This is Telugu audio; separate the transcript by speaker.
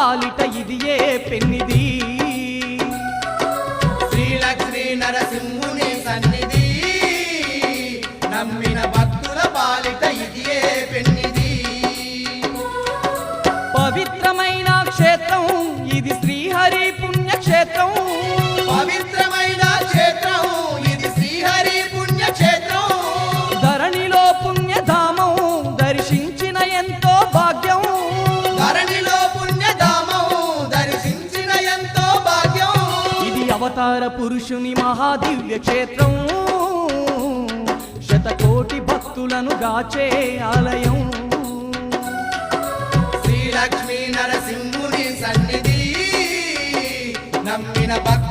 Speaker 1: పాలిట ఇదియే పెన్నిది
Speaker 2: శ్రీలక్ష్మీ నరసింహుని సన్నిధి నమ్మిన భక్తుల పాలిట ఇదియే పెన్నిది
Speaker 1: పవిత్రమైన క్షేత్రం ఇది శ్రీహరి పుణ్యక్షేత్రం
Speaker 2: పవిత్రమైన క్షేత్రం ఇది శ్రీహరి పుణ్యక్షేత్రం
Speaker 1: ధరణిలో పుణ్యధామం దర్శించిన ఎంతో భాగ్యం
Speaker 2: ధరణిలో పుణ్యధామం దర్శించిన ఎంతో భాగ్యం
Speaker 1: ఇది అవతార పురుషుని మహాదివ్య క్షేత్రం శతకోటి భక్తులను గాచే ఆలయం
Speaker 2: శ్రీలక్ష్మీ నరసింహుని సన్నిధి నమ్మిన భక్తుల